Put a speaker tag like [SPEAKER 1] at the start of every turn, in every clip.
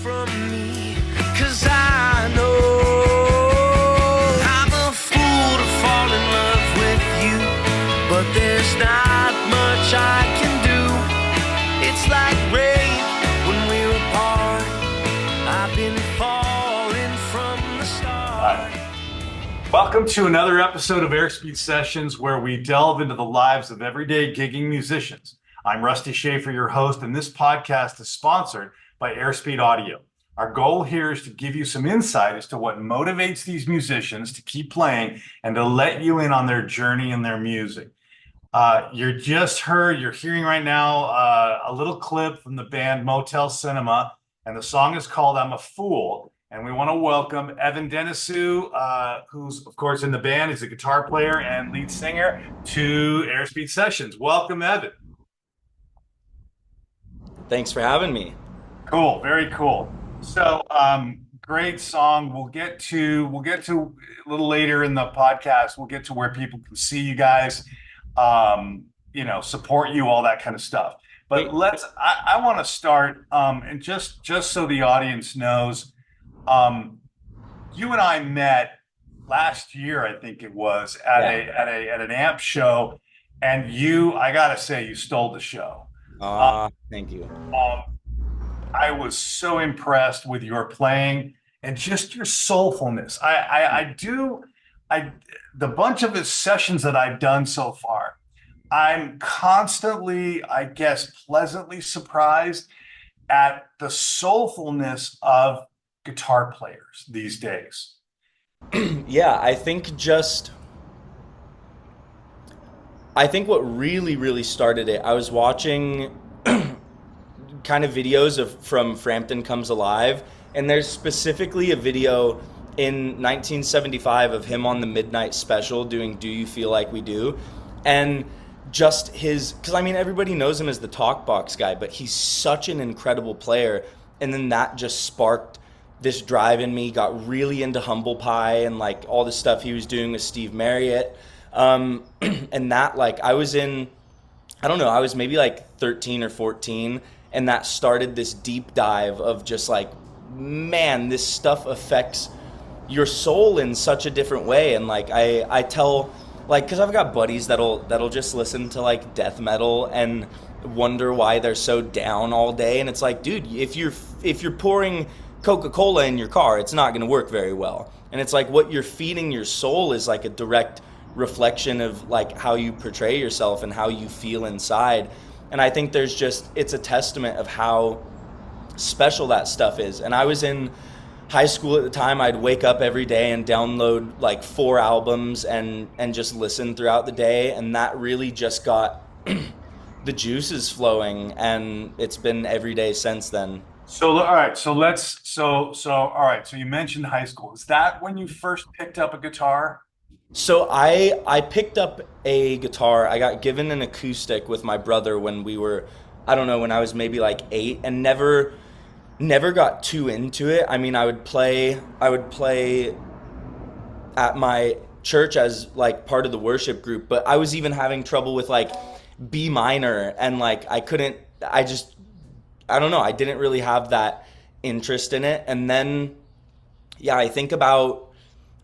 [SPEAKER 1] from me, 'cause I know I'm a fool to fall in love with you, but there's not much I can do. It's like rain when we're apart. I've been falling from the start.
[SPEAKER 2] Welcome to another episode of Airspeed Sessions, where we delve into the lives of everyday gigging musicians. I'm Rusty Schaefer, your host, and this podcast is sponsored by Airspeed Audio. Our goal here is to give you some insight as to what motivates these musicians to keep playing and to let you in on their journey and their music. You're hearing right now a little clip from the band Motel Cinema, and the song is called I'm a Fool. And we want to welcome Evan Denisiu, who's, of course, in the band. He's a guitar player and lead singer, to Airspeed Sessions. Welcome, Evan.
[SPEAKER 3] Thanks for having me.
[SPEAKER 2] Cool, very cool. So, great song. We'll get to a little later in the podcast. We'll get to where people can see you guys, support you, all that kind of stuff. But I want to start, and just so the audience knows. You and I met last year, I think it was, at an amp show, and I gotta say, you stole the show.
[SPEAKER 3] Thank you.
[SPEAKER 2] I was so impressed with your playing and just your soulfulness. The bunch of the sessions that I've done so far, I'm constantly, I guess, pleasantly surprised at the soulfulness of guitar players these days.
[SPEAKER 3] Yeah, I think what really started it, I was watching kind of videos from Frampton Comes Alive, and there's specifically a video in 1975 of him on the Midnight Special doing Do You Feel Like We Do, and just because everybody knows him as the talk box guy, but he's such an incredible player, and then that just sparked this drive in me, got really into Humble Pie and like all the stuff he was doing with Steve Marriott. And that, like, I was maybe like 13 or 14, and that started this deep dive of just like, man, this stuff affects your soul in such a different way. And like, I tell, like, cause I've got buddies that'll just listen to like death metal and wonder why they're so down all day. And it's like, dude, if you're pouring Coca-Cola in your car, it's not going to work very well. And it's like what you're feeding your soul is like a direct reflection of like how you portray yourself and how you feel inside. And I think it's a testament of how special that stuff is. And I was in high school at the time. I'd wake up every day and download like 4 albums and just listen throughout the day. And that really just got the juices flowing, and it's been every day since then.
[SPEAKER 2] So, all right. So all right. So you mentioned high school. Is that when you first picked up a guitar?
[SPEAKER 3] So I picked up a guitar. I got given an acoustic with my brother when we were, when I was maybe like 8, and never got too into it. I mean, I would play at my church as like part of the worship group, but I was even having trouble with like B minor, and like I didn't really have that interest in it. And then,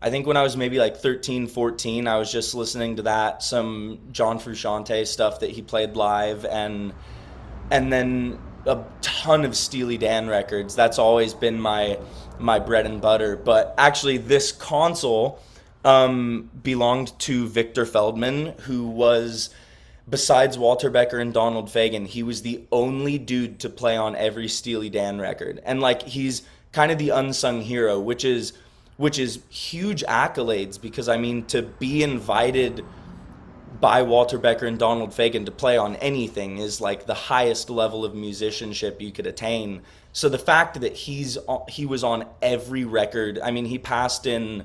[SPEAKER 3] I think when I was maybe like 13, 14, I was just listening to some John Frusciante stuff that he played live, and then a ton of Steely Dan records. That's always been my bread and butter. But actually, this console belonged to Victor Feldman, who was, besides Walter Becker and Donald Fagen, he was the only dude to play on every Steely Dan record. And like, he's kind of the unsung hero, which is huge accolades, because I mean, to be invited by Walter Becker and Donald Fagen to play on anything is like the highest level of musicianship you could attain. So the fact that he was on every record, I mean, he passed in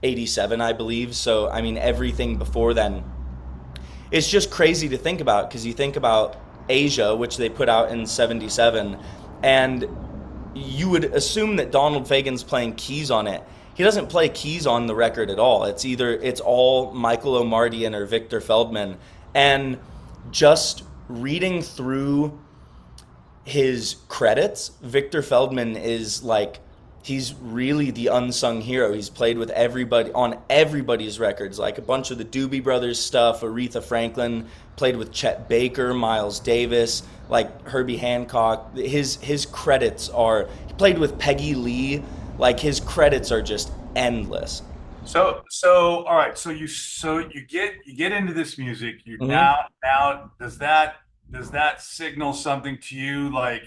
[SPEAKER 3] 87, I believe. So, I mean, everything before then, it's just crazy to think about, because you think about Asia, which they put out in 77, and you would assume that Donald Fagen's playing keys on it. He doesn't play keys on the record at all. It's all Michael O'Mardian or Victor Feldman. And just reading through his credits, Victor Feldman is like, he's really the unsung hero. He's played with everybody on everybody's records, like a bunch of the Doobie Brothers stuff, Aretha Franklin, played with Chet Baker, Miles Davis, like Herbie Hancock. His credits are, he played with Peggy Lee, like his credits are just endless.
[SPEAKER 2] So all right, so you get into this music, you
[SPEAKER 3] Mhm.
[SPEAKER 2] now does that signal something to you like,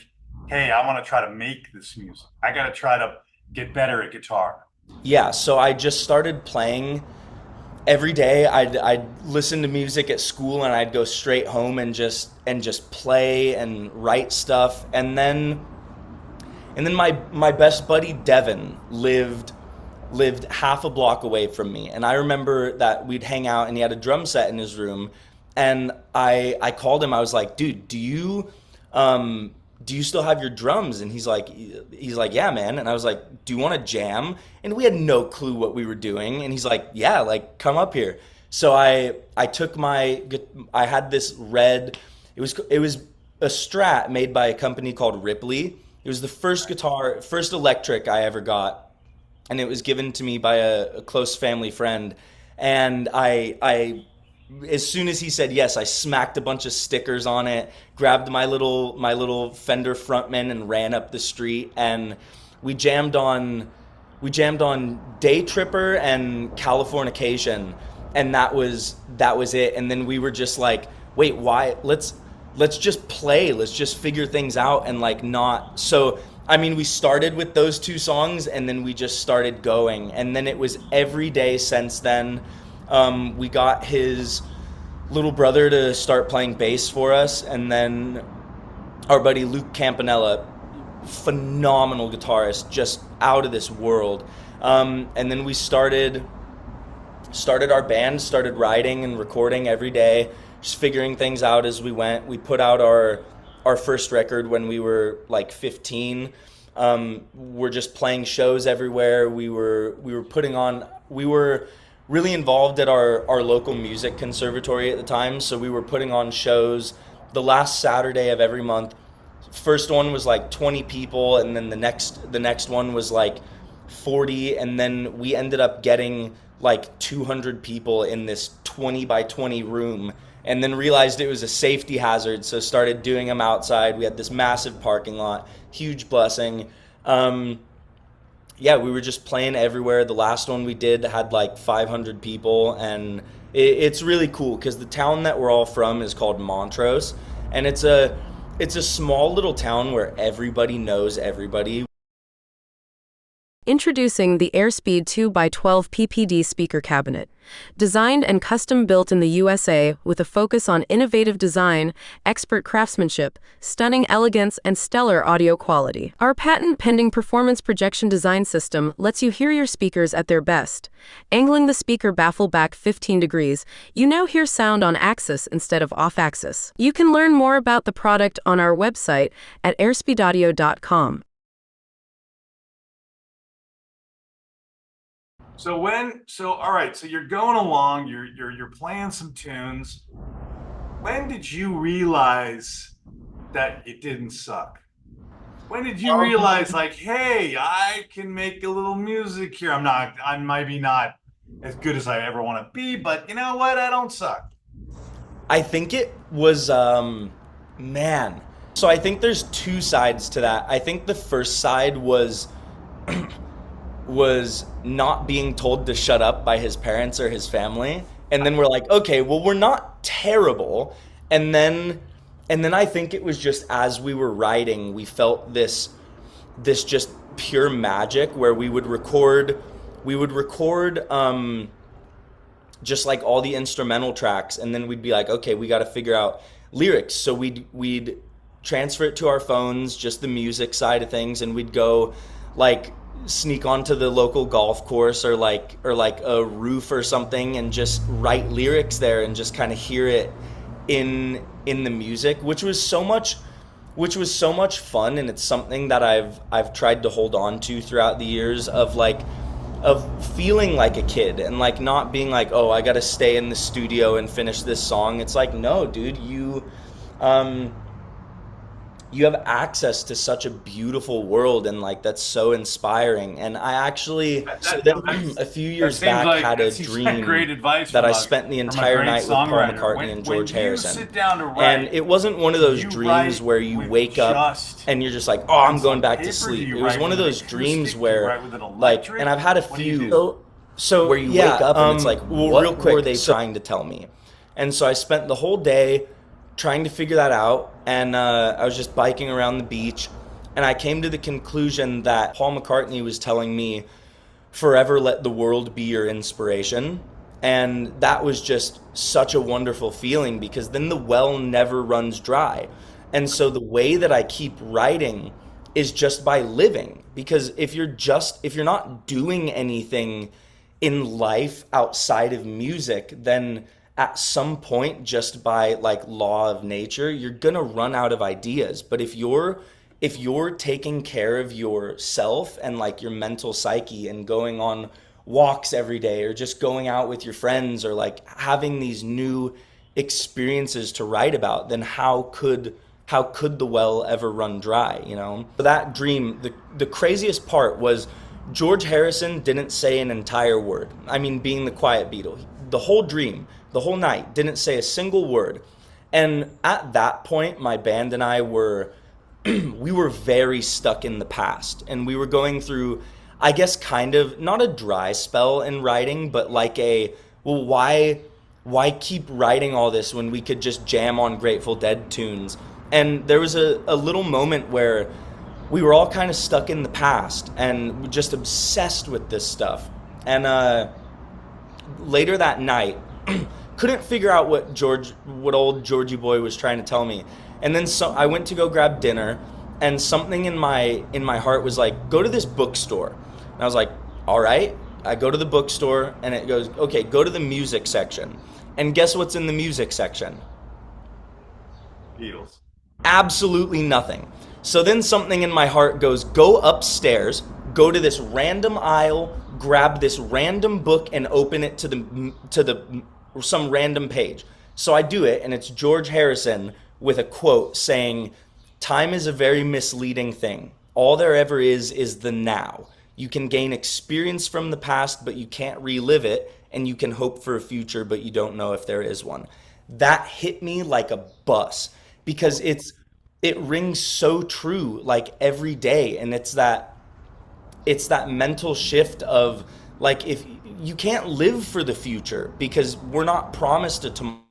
[SPEAKER 2] hey, I want to try to make this music. I got to try to get better at guitar.
[SPEAKER 3] Yeah, so I just started playing every day. I'd listen to music at school and I'd go straight home and just play and write stuff. And then my best buddy Devin lived half a block away from me, and I remember that we'd hang out and he had a drum set in his room, and I called him. I was like, dude, do you still have your drums? And he's like, yeah, man. And I was like, do you want to jam? And we had no clue what we were doing. And he's like, yeah, like come up here. So I took I had this red, it was a Strat made by a company called Ripley. It was the first electric I ever got, and it was given to me by a close family friend. And I as soon as he said yes, I smacked a bunch of stickers on it, grabbed my little Fender Frontman, and ran up the street. And we jammed on Day Tripper and Californication, and that was it. And then we were just like, wait, why? Let's just play. Let's just figure things out, and like not so. I mean, we started with those two songs, and then we just started going, and then it was every day since then. We got his little brother to start playing bass for us, and then our buddy Luke Campanella, phenomenal guitarist, just out of this world. And then we started our band, started writing and recording every day, just figuring things out as we went. We put out our first record when we were like 15. We're just playing shows everywhere. We were really involved at our local music conservatory at the time, so we were putting on shows the last Saturday of every month. First one was like 20 people, and then the next one was like 40, and then we ended up getting like 200 people in this 20 by 20 room, and then realized it was a safety hazard, so started doing them outside. We had this massive parking lot, huge blessing. Yeah, we were just playing everywhere. The last one we did had like 500 people, and it's really cool because the town that we're all from is called Montrose, and it's a small little town where everybody knows everybody.
[SPEAKER 4] Introducing the Airspeed 2x12 PPD speaker cabinet. Designed and custom built in the USA with a focus on innovative design, expert craftsmanship, stunning elegance, and stellar audio quality. Our patent-pending performance projection design system lets you hear your speakers at their best. Angling the speaker baffle back 15 degrees, you now hear sound on axis instead of off-axis. You can learn more about the product on our website at airspeedaudio.com.
[SPEAKER 2] So all right, so you're going along, you're playing some tunes. When did you realize that it didn't suck? When did you realize like, hey, I can make a little music here? I'm maybe not as good as I ever want to be, but you know what? I don't suck.
[SPEAKER 3] I think it was, man. So I think there's two sides to that. I think the first side was not being told to shut up by his parents or his family. And then we're like, okay, well, we're not terrible. And then I think it was just as we were writing, we felt this just pure magic where we would record just like all the instrumental tracks, and then we'd be like, okay, we got to figure out lyrics. So we'd transfer it to our phones, just the music side of things, and we'd go like sneak onto the local golf course or like a roof or something and just write lyrics there and just kind of hear it in the music, which was so much fun. And it's something that I've tried to hold on to throughout the years of feeling like a kid and like not being like, oh, I got to stay in the studio and finish this song. It's like, no, dude, you have access to such a beautiful world, and like that's so inspiring. And I actually so then a few years back had a dream
[SPEAKER 2] great advice
[SPEAKER 3] that
[SPEAKER 2] from
[SPEAKER 3] I
[SPEAKER 2] a-
[SPEAKER 3] spent the
[SPEAKER 2] from a
[SPEAKER 3] entire
[SPEAKER 2] great
[SPEAKER 3] night with Paul
[SPEAKER 2] songwriter.
[SPEAKER 3] McCartney and George
[SPEAKER 2] When you
[SPEAKER 3] Harrison.
[SPEAKER 2] sit down to write,
[SPEAKER 3] And it wasn't one of those
[SPEAKER 2] you
[SPEAKER 3] dreams
[SPEAKER 2] write
[SPEAKER 3] where you
[SPEAKER 2] with
[SPEAKER 3] wake up
[SPEAKER 2] just
[SPEAKER 3] and you're just like, oh, I'm
[SPEAKER 2] pencil
[SPEAKER 3] going
[SPEAKER 2] and
[SPEAKER 3] back to
[SPEAKER 2] paper? Do
[SPEAKER 3] sleep.
[SPEAKER 2] you
[SPEAKER 3] It was
[SPEAKER 2] write
[SPEAKER 3] one of
[SPEAKER 2] with an
[SPEAKER 3] those dreams
[SPEAKER 2] acoustic? Do you
[SPEAKER 3] where
[SPEAKER 2] write with an
[SPEAKER 3] like,
[SPEAKER 2] electric?
[SPEAKER 3] and I've had a
[SPEAKER 2] What do you
[SPEAKER 3] few.
[SPEAKER 2] do?
[SPEAKER 3] So
[SPEAKER 5] Where you wake up and it's like,
[SPEAKER 3] well,
[SPEAKER 5] what
[SPEAKER 3] real quick,
[SPEAKER 5] were they
[SPEAKER 3] trying to tell me? And so I spent the whole day trying to figure that out, and I was just biking around the beach, and I came to the conclusion that Paul McCartney was telling me, forever let the world be your inspiration. And that was just such a wonderful feeling, because then the well never runs dry. And so the way that I keep writing is just by living, because if you're not doing anything in life outside of music, then at some point, just by like law of nature, you're gonna run out of ideas. But if you're taking care of yourself and like your mental psyche and going on walks every day, or just going out with your friends, or like having these new experiences to write about, then how could the well ever run dry, you know? That dream, the craziest part was George Harrison didn't say an entire word. I mean, being the quiet Beatle, the whole dream, the whole night, didn't say a single word. And at that point, my band and I were we were very stuck in the past, and we were going through, I guess, kind of not a dry spell in writing, but like well, why keep writing all this when we could just jam on Grateful Dead tunes? And there was a little moment where we were all kind of stuck in the past and just obsessed with this stuff. And later that night, couldn't figure out what old Georgie boy was trying to tell me. And then I went to go grab dinner, and something in my heart was like, go to this bookstore. And I was like, all right. I go to the bookstore, and it goes, okay, go to the music section. And guess what's in the music section?
[SPEAKER 2] Beatles.
[SPEAKER 3] Absolutely nothing. So then something in my heart goes, go upstairs, go to this random aisle, grab this random book, and open it to some random page. So I do it, and it's George Harrison with a quote saying, time is a very misleading thing. All there ever is the now. You can gain experience from the past, but you can't relive it, and you can hope for a future, but you don't know if there is one. That hit me like a bus, because it rings so true like every day. And it's that mental shift of like, if you can't live for the future, because we're not promised a tomorrow.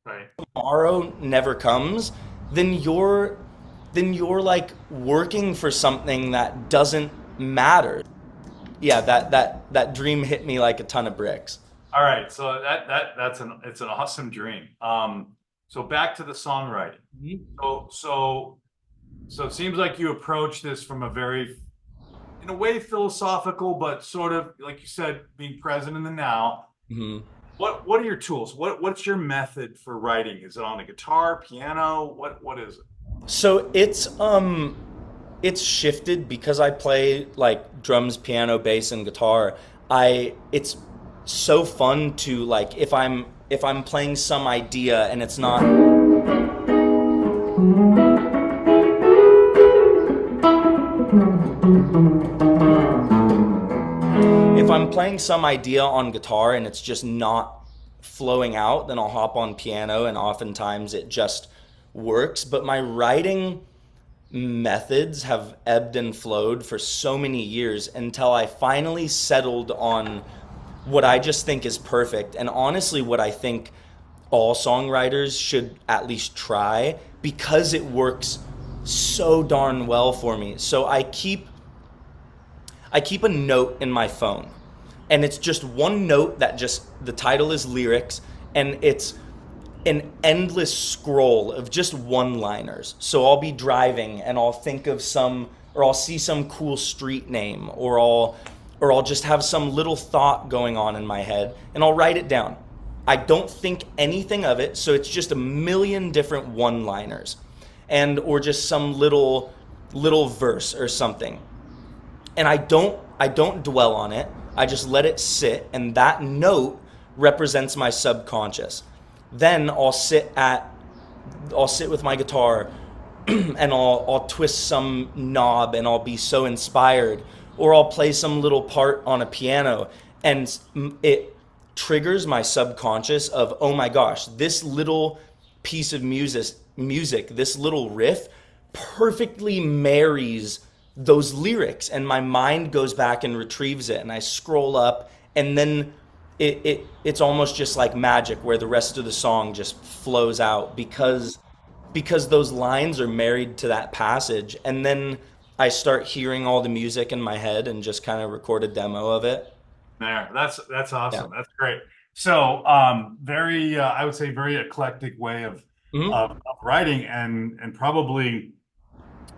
[SPEAKER 2] Right.
[SPEAKER 3] Tomorrow never comes, then you're like working for something that doesn't matter. Yeah, that dream hit me like a ton of bricks.
[SPEAKER 2] All right, so it's an awesome dream. So back to the songwriting. So it seems like you approach this from a very, in a way, philosophical, but sort of, like you said, being present in the now.
[SPEAKER 3] Mm-hmm.
[SPEAKER 2] What are your tools? What's your method for writing? Is it on the guitar, piano? What is it?
[SPEAKER 3] So it's shifted because I play like drums, piano, bass, and guitar. It's so fun to like, if I'm playing some idea and it's not if I'm playing some idea on guitar and it's just not flowing out, then I'll hop on piano, and oftentimes it just works. But my writing methods have ebbed and flowed for so many years until I finally settled on what I just think is perfect, and honestly what I think all songwriters should at least try, because it works so darn well for me. So I keep a note in my phone, and it's just one note that just, the title is lyrics, and it's an endless scroll of just one-liners. So I'll be driving and I'll think of or I'll see some cool street name, or I'll just have some little thought going on in my head, and I'll write it down. I don't think anything of it, so it's just a million different one-liners, or just some little verse or something. And I don't dwell on it. I just let it sit, and that note represents my subconscious. Then I'll sit with my guitar, and I'll twist some knob and I'll be so inspired, or I'll play some little part on a piano, and it triggers my subconscious of, oh my gosh, this little piece of music, this little riff perfectly marries those lyrics, and my mind goes back and retrieves it, and I scroll up, and then it's almost just like magic where the rest of the song just flows out because those lines are married to that passage. And then I start hearing all the music in my head and just kind of record a demo of it.
[SPEAKER 2] There, that's awesome.
[SPEAKER 3] Yeah.
[SPEAKER 2] That's great. So, very, I would say, very eclectic way of
[SPEAKER 3] Mhm.
[SPEAKER 2] of writing, and probably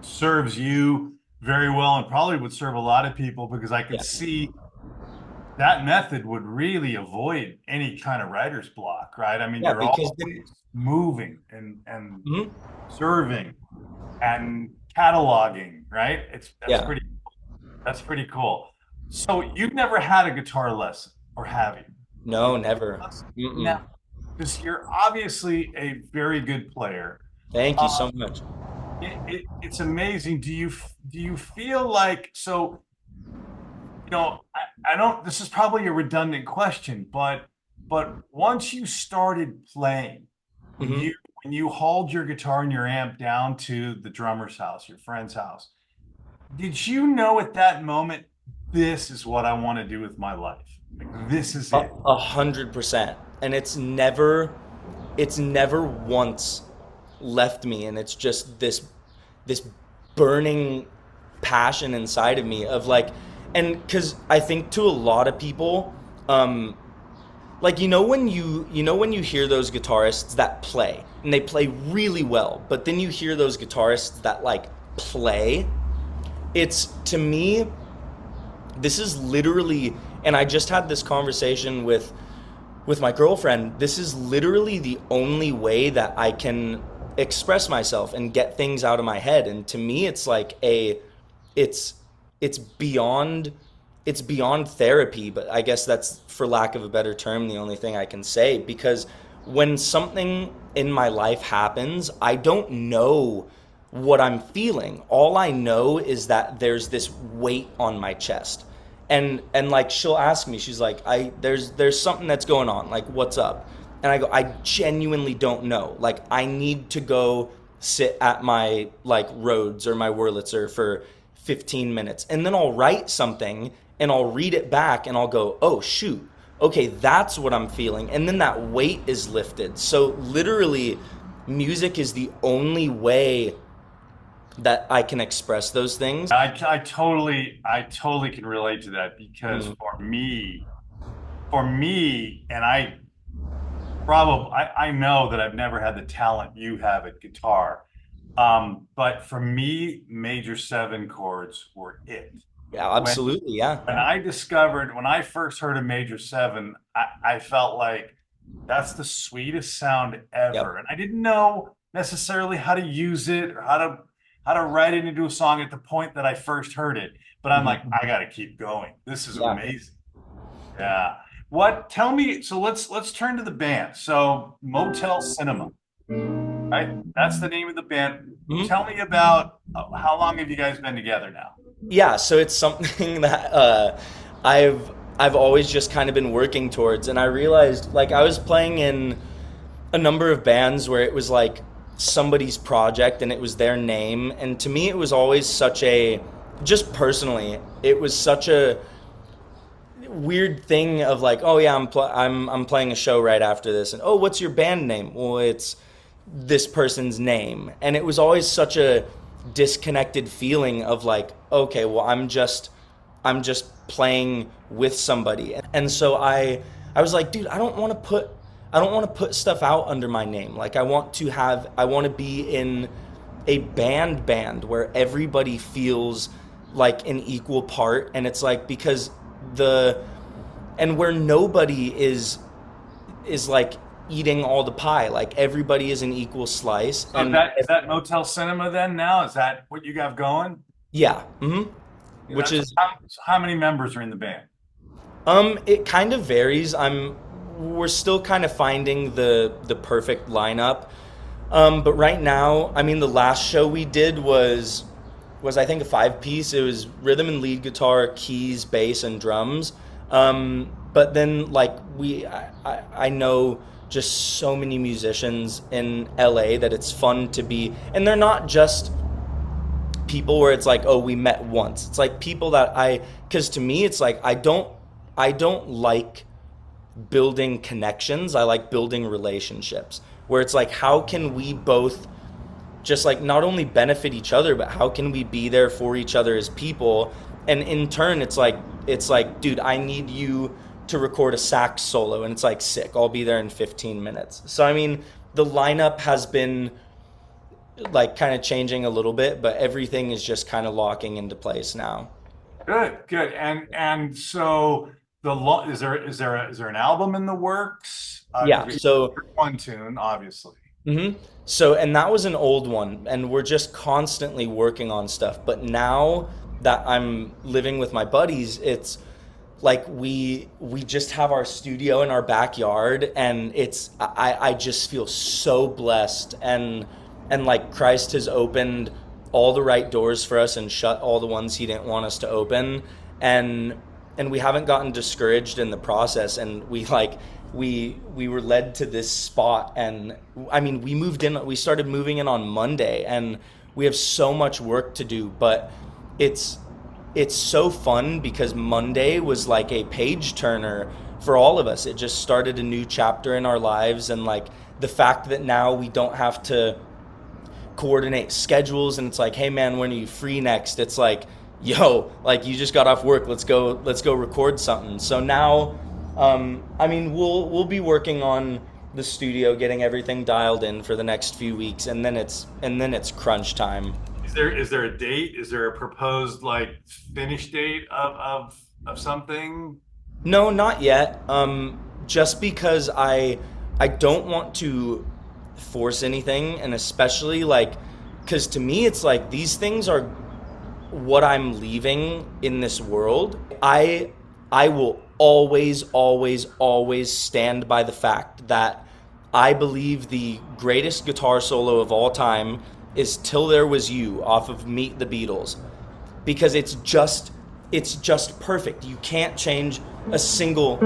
[SPEAKER 2] serves you very well, and probably would serve a lot of people, because I could
[SPEAKER 3] Yeah.
[SPEAKER 2] see that method would really avoid any kind of writer's block, right? I mean,
[SPEAKER 3] Yeah,
[SPEAKER 2] you're
[SPEAKER 3] because
[SPEAKER 2] always moving and
[SPEAKER 3] Mhm.
[SPEAKER 2] serving and cataloging, right?
[SPEAKER 3] Yeah.
[SPEAKER 2] That's pretty cool. So you've never had a guitar lesson, or have you?
[SPEAKER 3] No, never. Mm-mm.
[SPEAKER 2] Now, because you're obviously a very good player.
[SPEAKER 3] Thank you
[SPEAKER 2] Uh,
[SPEAKER 3] so much.
[SPEAKER 2] it's amazing. Do you feel like, so, I don't, this is probably a redundant question, but once you started playing, when
[SPEAKER 3] Hmm.
[SPEAKER 2] you hauled your guitar and your amp down to the drummer's house, your friend's house, did you know at that moment, this is what I want to do with my life? Like, this is
[SPEAKER 3] A
[SPEAKER 2] it.
[SPEAKER 3] 100%. And it's never once left me, and it's just this burning passion inside of me of like, and because I think to a lot of people, like, when you hear those guitarists that play and they play really well, but then you hear those guitarists that like play, it's, to me, this is literally, and I just had this conversation with my girlfriend. This is literally the only way that I can express myself and get things out of my head. And to me, it's like it's it's beyond it's beyond therapy, but I guess that's, for lack of a better term, the only thing I can say, because when something in my life happens, I don't know what I'm feeling. All I know is that there's this weight on my chest. And like, she'll ask me, she's like, there's something that's going on, like, what's up? And I go, I genuinely don't know. Like, I need to go sit at my like Rhodes or my Wurlitzer for 15 minutes, and then I'll write something and I'll read it back and I'll go, oh shoot, okay, that's what I'm feeling. And then that weight is lifted. So literally, music is the only way that I can express those things.
[SPEAKER 2] I totally can relate to that, because
[SPEAKER 3] Mm.
[SPEAKER 2] for me, and I know that I've never had the talent you have at guitar. But for me, major seven chords were it.
[SPEAKER 3] Yeah,
[SPEAKER 2] When
[SPEAKER 3] absolutely. Yeah.
[SPEAKER 2] when I first heard a major seven, I felt like that's the sweetest sound ever.
[SPEAKER 3] Yep.
[SPEAKER 2] And I didn't know necessarily how to use it, or how to write it into a song at the point that I first heard it. But I'm like,
[SPEAKER 3] Mhm.
[SPEAKER 2] I gotta keep going. This is
[SPEAKER 3] Yeah.
[SPEAKER 2] amazing. Yeah. What tell me, so let's turn to the band. So Motel Cinema, right? That's the name of the band.
[SPEAKER 3] Mhm.
[SPEAKER 2] Tell me about, how long have you guys been together now?
[SPEAKER 3] Yeah, so it's something that I've always just kind of been working towards, and I realized, like, I was playing in a number of bands where it was like somebody's project and it was their name, and to me it was always such a, just personally, it was such a weird thing of like, oh yeah, I'm playing a show right after this, and oh, what's your band name? Well, it's this person's name. And it was always such a disconnected feeling of like, okay, well, I'm just playing with somebody. And so I was like, dude, I don't want to put stuff out under my name. Like, I want to be in a band where everybody feels like an equal part, and it's like, because and where nobody is like eating all the pie, like everybody is an equal slice.
[SPEAKER 2] So is that Motel Cinema then now? Is that what you got going?
[SPEAKER 3] Yeah. Which is,
[SPEAKER 2] How many members are in the band?
[SPEAKER 3] it kind of varies. We're still kind of finding the perfect lineup. But right now, I mean, the last show we did was I think a five piece. It was rhythm and lead guitar, keys, bass, and drums. But then like I know just so many musicians in LA that it's fun to be, and they're not just people where it's like, oh, we met once. It's like people that because to me it's like I don't like building connections. I like building relationships where it's like, how can we both just like not only benefit each other, but how can we be there for each other as people? And in turn, it's like, dude, I need you to record a sax solo, and it's like, sick. I'll be there in 15 minutes. So I mean, the lineup has been like kind of changing a little bit, but everything is just kind of locking into place now.
[SPEAKER 2] Good, good. And so is there an album in the works?
[SPEAKER 3] Yeah.
[SPEAKER 2] Because
[SPEAKER 3] So
[SPEAKER 2] one tune, obviously.
[SPEAKER 3] So, and that was an old one, and we're just constantly working on stuff. But now that I'm living with my buddies, it's like we just have our studio in our backyard, and I just feel so blessed, and like Christ has opened all the right doors for us and shut all the ones he didn't want us to open, and and we haven't gotten discouraged in the process, and we were led to this spot. And I mean, we started moving in on Monday, and we have so much work to do, but it's it's so fun because Monday was like a page turner for all of us. It just started a new chapter in our lives, and like the fact that now we don't have to coordinate schedules, and it's like, hey man, when are you free next? It's like, yo, like you just got off work, let's go record something. So now I mean, we'll be working on the studio, getting everything dialed in for the next few weeks, and then it's crunch time.
[SPEAKER 2] Is there a date? Is there a proposed like finish date of something?
[SPEAKER 3] No, not yet. Just because I don't want to force anything, and especially like, because to me it's like these things are what I'm leaving in this world. I will always, always, always stand by the fact that I believe the greatest guitar solo of all time is "Till There Was You" off of Meet the Beatles, because it's just perfect. You can't change a single.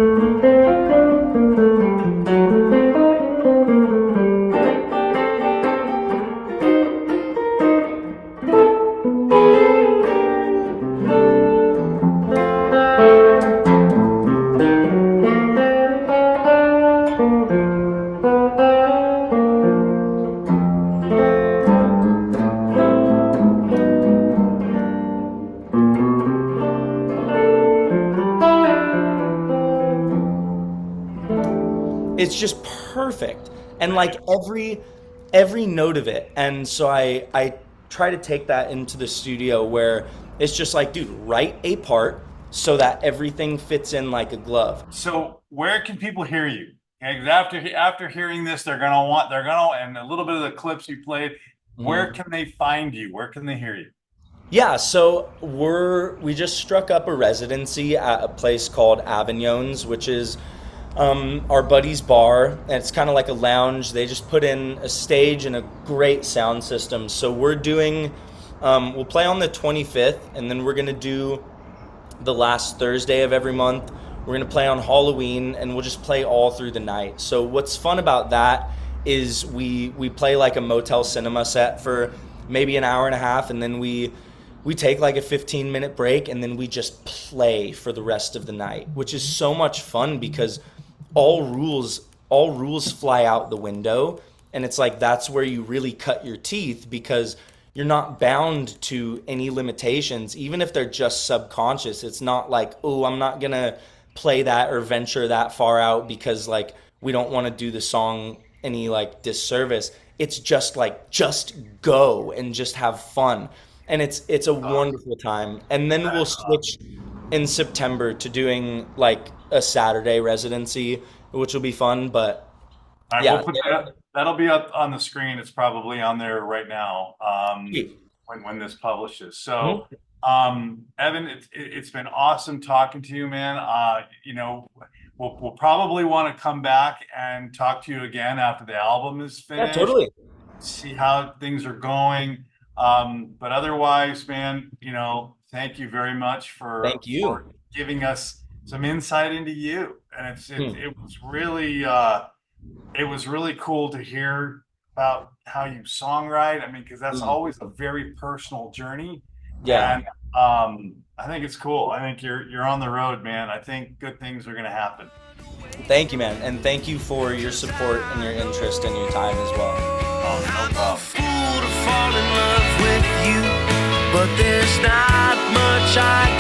[SPEAKER 3] It's just perfect, and like every note of it. And so I try to take that into the studio where it's just like, dude, write a part so that everything fits in like a glove.
[SPEAKER 2] So where can people hear you? And after hearing this, they're gonna and a little bit of the clips you played. Where can they find you? Where can they hear you?
[SPEAKER 3] Yeah, so we just struck up a residency at a place called Avignon's, which is our buddy's bar, and it's kind of like a lounge. They just put in a stage and a great sound system. So we'll play on the 25th, and then we're gonna do the last Thursday of every month. We're gonna play on Halloween, and we'll just play all through the night. So what's fun about that is we play like a Motel Cinema set for maybe an hour and a half, and then we take like a 15-minute break, and then we just play for the rest of the night, which is so much fun because all rules fly out the window, and it's like that's where you really cut your teeth, because you're not bound to any limitations, even if they're just subconscious. It's not like, oh, I'm not gonna play that or venture that far out because like we don't want to do the song any like disservice. It's just like, just go and just have fun, and it's a wonderful time. And then we'll switch in September to doing like a Saturday residency, which will be fun. But
[SPEAKER 2] All right,
[SPEAKER 3] yeah,
[SPEAKER 2] we'll put that. That'll be up on the screen. It's probably on there right now. When this publishes. So,
[SPEAKER 3] Mhm.
[SPEAKER 2] Evan, it's been awesome talking to you, man. We'll probably want to come back and talk to you again after the album is
[SPEAKER 3] Yeah,
[SPEAKER 2] finished.
[SPEAKER 3] totally.
[SPEAKER 2] see how things are going. But otherwise, man, thank you very much
[SPEAKER 3] Thank
[SPEAKER 2] for
[SPEAKER 3] you.
[SPEAKER 2] giving us some insight into you. And it was really cool to hear about how you songwrite. I mean, because that's
[SPEAKER 3] Mm.
[SPEAKER 2] always a very personal journey.
[SPEAKER 3] Yeah.
[SPEAKER 2] And I think it's cool. I think you're on the road, man. I think good things are gonna happen.
[SPEAKER 3] Thank you, man. And thank you for your support and your interest and your time as well.
[SPEAKER 2] Oh, no
[SPEAKER 1] I'm a
[SPEAKER 2] problem.
[SPEAKER 1] fool to fall in love with you, but there's not much I